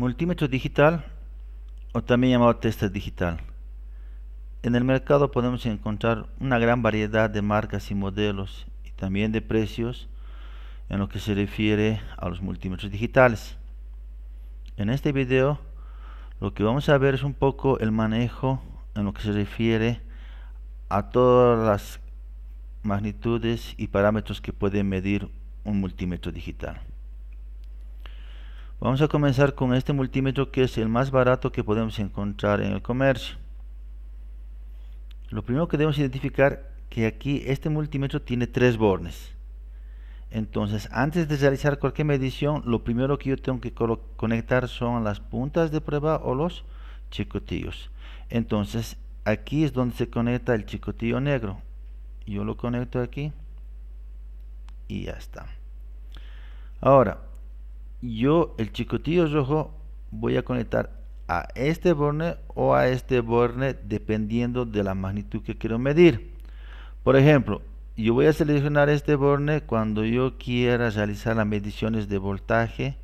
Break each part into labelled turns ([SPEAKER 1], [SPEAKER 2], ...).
[SPEAKER 1] Multímetro digital o también llamado tester digital. En el mercado podemos encontrar una gran variedad de marcas y modelos y también de precios en lo que se refiere a los multímetros digitales. En este video lo que vamos a ver es un poco el manejo en lo que se refiere a todas las magnitudes y parámetros que puede medir un multímetro digital. Vamos a comenzar con este multímetro, que es el más barato que podemos encontrar en el comercio. Lo primero que debemos identificar que aquí este multímetro tiene 3 bornes. Entonces, antes de realizar cualquier medición, lo primero que yo tengo que conectar son las puntas de prueba o los chicotillos. Entonces, aquí es donde se conecta el chicotillo negro. Yo lo conecto aquí y ya está. Ahora, yo el chicotillo rojo voy a conectar a este borne o a este borne dependiendo de la magnitud que quiero medir. Por ejemplo, yo voy a seleccionar este borne cuando yo quiera realizar las mediciones de voltaje,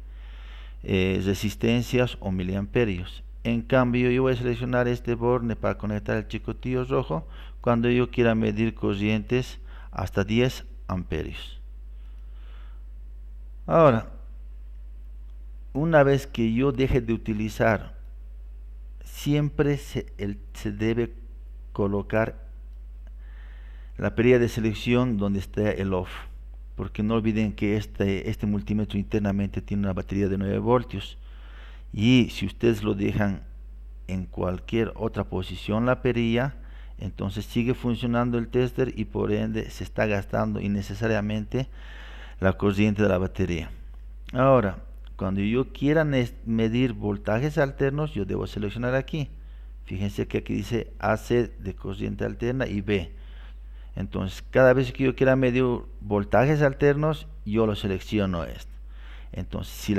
[SPEAKER 1] resistencias o miliamperios. En cambio, yo voy a seleccionar este borne para conectar el chicotillo rojo cuando yo quiera medir corrientes hasta 10 amperios. Ahora, una vez que yo deje de utilizar, siempre se debe colocar la perilla de selección donde está el off, porque no olviden que este multímetro internamente tiene una batería de 9 voltios, y si ustedes lo dejan en cualquier otra posición la perilla, entonces sigue funcionando el tester y por ende se está gastando innecesariamente la corriente de la batería. Ahora, cuando yo quiera medir voltajes alternos, yo debo seleccionar aquí. Fíjense que aquí dice AC de corriente alterna y B. Entonces, cada vez que yo quiera medir voltajes alternos, yo lo selecciono esto. Entonces, si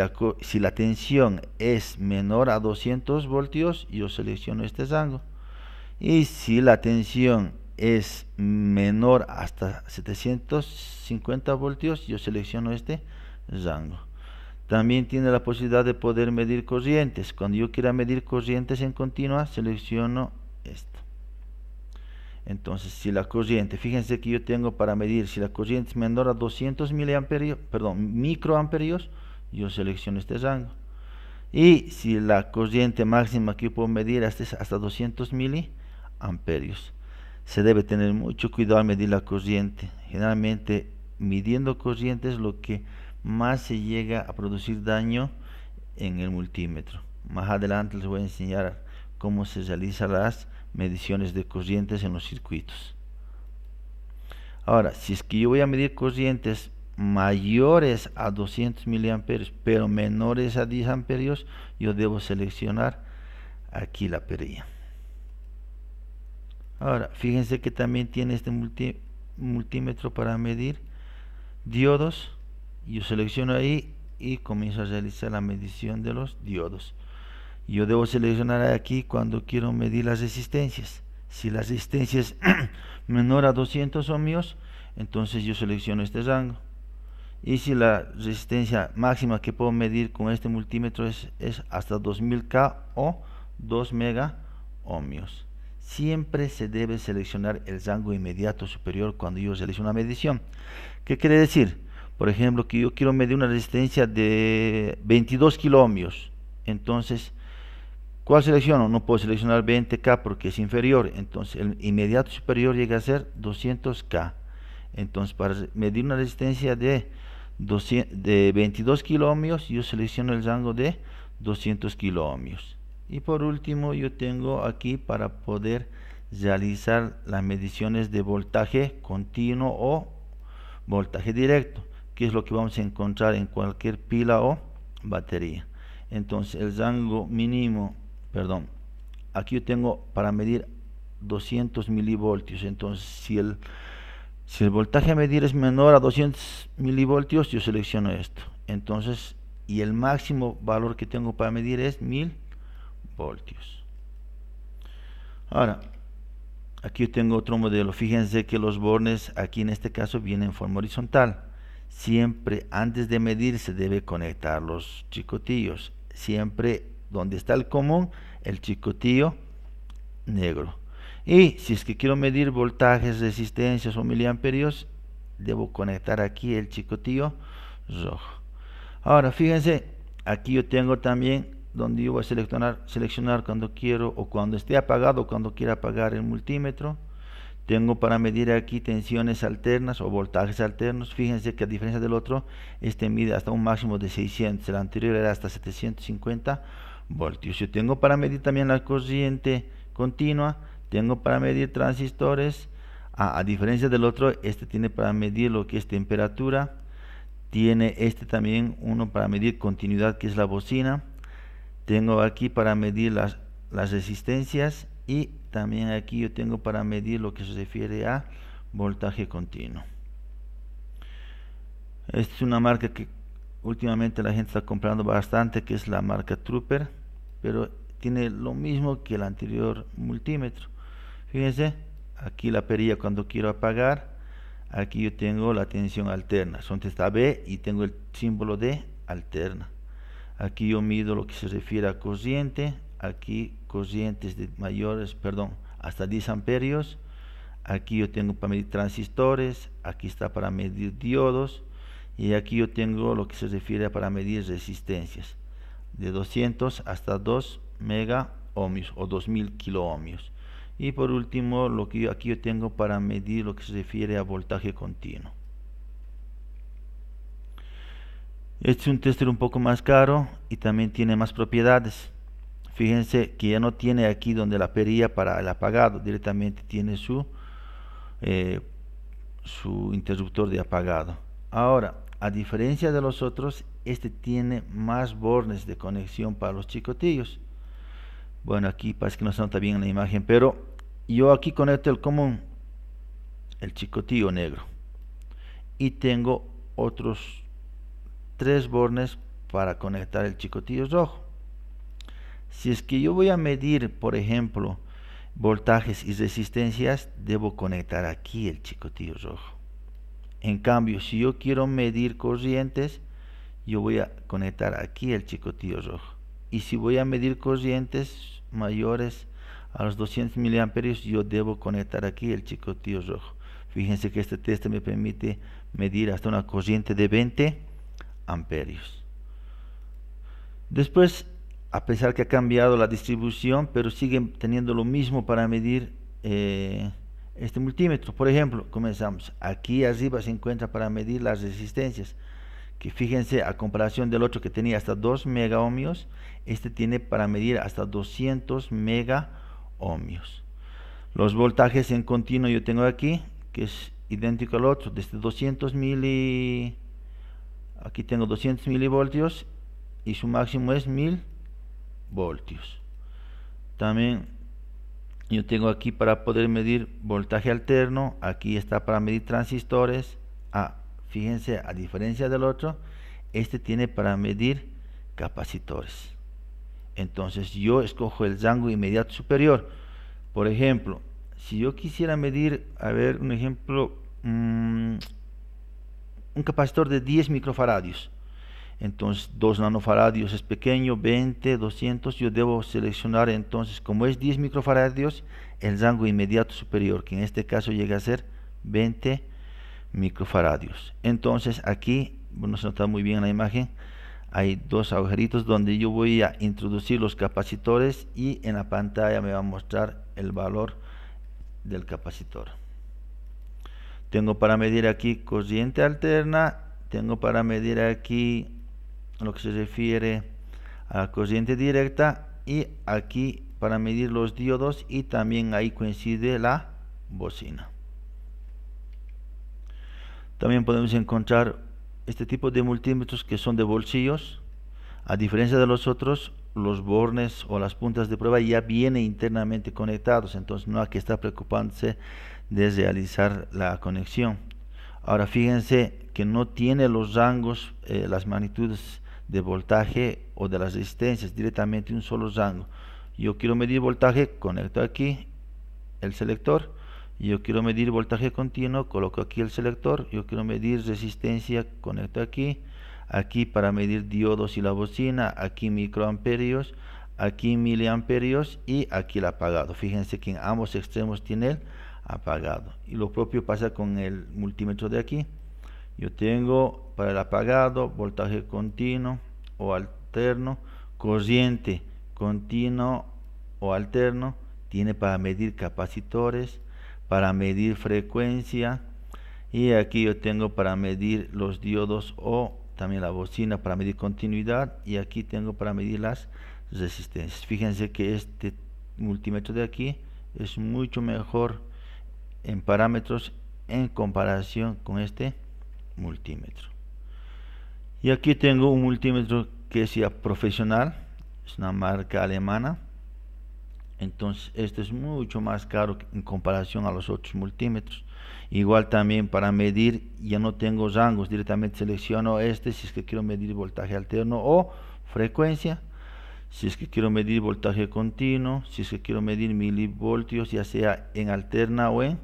[SPEAKER 1] la tensión es menor a 200 voltios, yo selecciono este rango. Y si la tensión es menor hasta 750 voltios, yo selecciono este rango. También tiene la posibilidad de poder medir corrientes. Cuando yo quiera medir corrientes en continua, selecciono esto. Entonces, si la corriente, fíjense que yo tengo para medir, si la corriente es menor a 200 microamperios, yo selecciono este rango. Y si la corriente máxima que yo puedo medir es hasta 200 miliamperios. Se debe tener mucho cuidado al medir la corriente. Generalmente, midiendo corriente es lo que más se llega a producir daño en el multímetro. Más adelante les voy a enseñar cómo se realizan las mediciones de corrientes en los circuitos. Ahora, si es que yo voy a medir corrientes mayores a 200 miliamperios pero menores a 10 amperios, yo debo seleccionar aquí la perilla. Ahora, fíjense que también tiene este multímetro para medir diodos. Yo selecciono ahí y comienzo a realizar la medición de los diodos. Yo debo seleccionar aquí cuando quiero medir las resistencias. Si la resistencia es menor a 200 ohmios, entonces yo selecciono este rango. Y si la resistencia máxima que puedo medir con este multímetro es hasta 2000K o 2 mega ohmios. Siempre se debe seleccionar el rango inmediato superior cuando yo realizo una medición. ¿Qué quiere decir? Por ejemplo, que yo quiero medir una resistencia de 22 kiloohmios. Entonces, ¿cuál selecciono? No puedo seleccionar 20K porque es inferior. Entonces, el inmediato superior llega a ser 200K. Entonces, para medir una resistencia de 22 kiloohmios, yo selecciono el rango de 200 kiloohmios. Y por último, yo tengo aquí para poder realizar las mediciones de voltaje continuo o voltaje directo, que es lo que vamos a encontrar en cualquier pila o batería. Entonces, el rango mínimo, aquí yo tengo para medir 200 milivoltios. Entonces, si el voltaje a medir es menor a 200 milivoltios, yo selecciono esto. Entonces, y el máximo valor que tengo para medir es 1000 voltios. Ahora, aquí yo tengo otro modelo. Fíjense que los bornes aquí en este caso vienen en forma horizontal. Siempre antes de medir se debe conectar los chicotillos. siempre donde está el común, el chicotillo negro. Y si es que quiero medir voltajes, resistencias o miliamperios, debo conectar aquí el chicotillo rojo. Ahora fíjense, aquí yo tengo también donde yo voy a seleccionar cuando quiero, o cuando esté apagado, o cuando quiera apagar el multímetro. Tengo para medir aquí tensiones alternas o voltajes alternos. Fíjense que a diferencia del otro, este mide hasta un máximo de 600, el anterior era hasta 750 voltios. Yo tengo para medir también la corriente continua, tengo para medir transistores. A diferencia del otro, este tiene para medir lo que es temperatura. Tiene este también uno para medir continuidad, que es la bocina. Tengo aquí para medir las resistencias, y también aquí yo tengo para medir lo que se refiere a voltaje continuo. Esta es una marca que últimamente la gente está comprando bastante, que es la marca Trooper, pero tiene lo mismo que el anterior multímetro. Fíjense, aquí la perilla cuando quiero apagar, aquí yo tengo la tensión alterna, son está B y tengo el símbolo de alterna. Aquí yo mido lo que se refiere a corriente, aquí corrientes de hasta 10 amperios. Aquí yo tengo para medir transistores, aquí está para medir diodos, y aquí yo tengo lo que se refiere para medir resistencias, de 200 hasta 2 mega ohmios o 2000 kilo ohmios. Y por último, aquí yo tengo para medir lo que se refiere a voltaje continuo. Este es un tester un poco más caro y también tiene más propiedades. Fíjense que ya no tiene aquí donde la perilla para el apagado, directamente tiene su interruptor de apagado. Ahora, a diferencia de los otros, este tiene más bornes de conexión para los chicotillos. Bueno, aquí parece que no se nota bien en la imagen, pero yo aquí conecto el común, el chicotillo negro, y tengo otros 3 bornes para conectar el chicotillo rojo. Si es que yo voy a medir, por ejemplo, voltajes y resistencias, debo conectar aquí el chicotillo rojo. En cambio, si yo quiero medir corrientes, yo voy a conectar aquí el chicotillo rojo. Y si voy a medir corrientes mayores a los 200 miliamperios, yo debo conectar aquí el chicotillo rojo. Fíjense que este test me permite medir hasta una corriente de 20 amperios. Después, a pesar que ha cambiado la distribución, pero sigue teniendo lo mismo para medir este multímetro. Por ejemplo, comenzamos. Aquí arriba se encuentra para medir las resistencias, que fíjense, a comparación del otro que tenía hasta 2 mega ohmios, este tiene para medir hasta 200 mega ohmios. Los voltajes en continuo yo tengo aquí, que es idéntico al otro, desde 200 aquí tengo 200 milivoltios y su máximo es 1000 voltios. También yo tengo aquí para poder medir voltaje alterno, aquí está para medir transistores. Fíjense, a diferencia del otro, este tiene para medir capacitores. Entonces yo escojo el rango inmediato superior. Por ejemplo, si yo quisiera medir, un ejemplo, un capacitor de 10 microfaradios, entonces 2 nanofaradios es pequeño, 20, 200, yo debo seleccionar entonces, como es 10 microfaradios, el rango inmediato superior, que en este caso llega a ser 20 microfaradios. Entonces aquí, no se nota muy bien en la imagen, hay 2 agujeritos donde yo voy a introducir los capacitores, y en la pantalla me va a mostrar el valor del capacitor. Tengo para medir aquí corriente alterna, tengo para medir aquí lo que se refiere a la corriente directa, y aquí para medir los diodos, y también ahí coincide la bocina. También podemos encontrar este tipo de multímetros que son de bolsillos. A diferencia de los otros, los bornes o las puntas de prueba ya vienen internamente conectados, entonces no hay que estar preocupándose de realizar la conexión. Ahora fíjense que no tiene los rangos, las magnitudes de voltaje o de las resistencias, directamente un solo rango. Yo quiero medir voltaje, conecto aquí el selector. Yo quiero medir voltaje continuo, coloco aquí el selector. Yo quiero medir resistencia, conecto aquí. aquí para medir diodos y la bocina, aquí microamperios, aquí miliamperios y aquí el apagado. Fíjense que en ambos extremos tiene el apagado. Y lo propio pasa con el multímetro de aquí. Yo tengo para el apagado voltaje continuo o alterno, corriente continuo o alterno, tiene para medir capacitores, para medir frecuencia, y aquí yo tengo para medir los diodos o también la bocina para medir continuidad, y aquí tengo para medir las resistencias. Fíjense que este multímetro de aquí es mucho mejor en parámetros en comparación con este multímetro. Y aquí tengo un multímetro que es ya profesional, es una marca alemana. Entonces este es mucho más caro en comparación a los otros multímetros. Igual también para medir ya no tengo rangos, directamente selecciono este si es que quiero medir voltaje alterno o frecuencia, si es que quiero medir voltaje continuo, si es que quiero medir milivoltios ya sea en alterna o en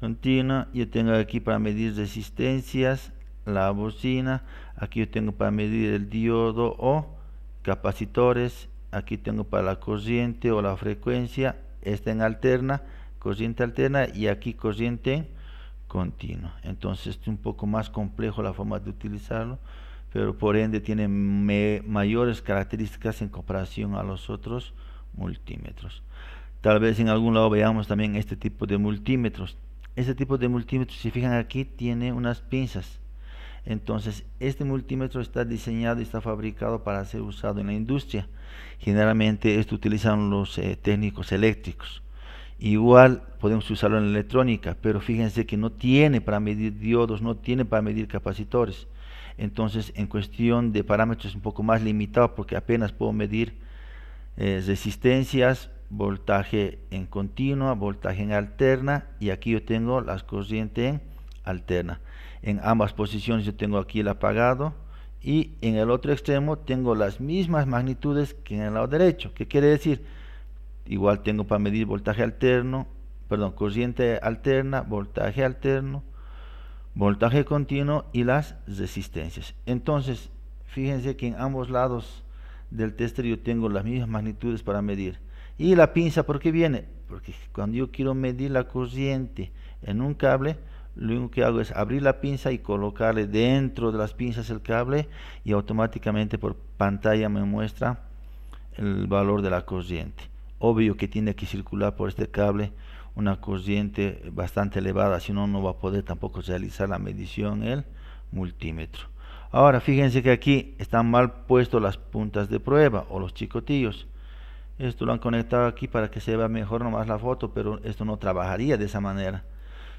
[SPEAKER 1] continua. Yo tengo aquí para medir resistencias, la bocina, aquí yo tengo para medir el diodo o capacitores, aquí tengo para la corriente o la frecuencia, esta en alterna, corriente alterna, y aquí corriente continua. Entonces es un poco más complejo la forma de utilizarlo, pero por ende tiene mayores características en comparación a los otros multímetros. Tal vez en algún lado veamos también este tipo de multímetros. Este tipo de multímetros, si fijan aquí, tiene unas pinzas. Entonces este multímetro está diseñado y está fabricado para ser usado en la industria. Generalmente esto utilizan los técnicos eléctricos. Igual podemos usarlo en la electrónica, pero fíjense que no tiene para medir diodos, no tiene para medir capacitores. Entonces en cuestión de parámetros es un poco más limitado, porque apenas puedo medir resistencias, voltaje en continua, voltaje en alterna, y aquí yo tengo las corrientes en alterna. En ambas posiciones yo tengo aquí el apagado, y en el otro extremo tengo las mismas magnitudes que en el lado derecho. ¿Qué quiere decir? Igual tengo para medir voltaje alterno, perdón, corriente alterna, voltaje alterno, voltaje continuo y las resistencias. Entonces fíjense que en ambos lados del tester yo tengo las mismas magnitudes para medir. Y la pinza, ¿por qué viene? Porque cuando yo quiero medir la corriente en un cable, lo único que hago es abrir la pinza y colocarle dentro de las pinzas el cable, y automáticamente por pantalla me muestra el valor de la corriente. Obvio que tiene que circular por este cable una corriente bastante elevada, si no, no va a poder tampoco realizar la medición el multímetro. Ahora fíjense que aquí están mal puestos las puntas de prueba o los chicotillos. Esto lo han conectado aquí para que se vea mejor nomás la foto, pero esto no trabajaría de esa manera.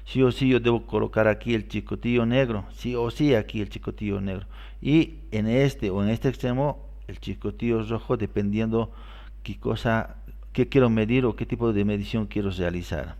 [SPEAKER 1] Sí o sí yo debo colocar aquí el chicotillo negro, sí o sí aquí el chicotillo negro, y en este o en este extremo el chicotillo rojo, dependiendo qué quiero medir o qué tipo de medición quiero realizar.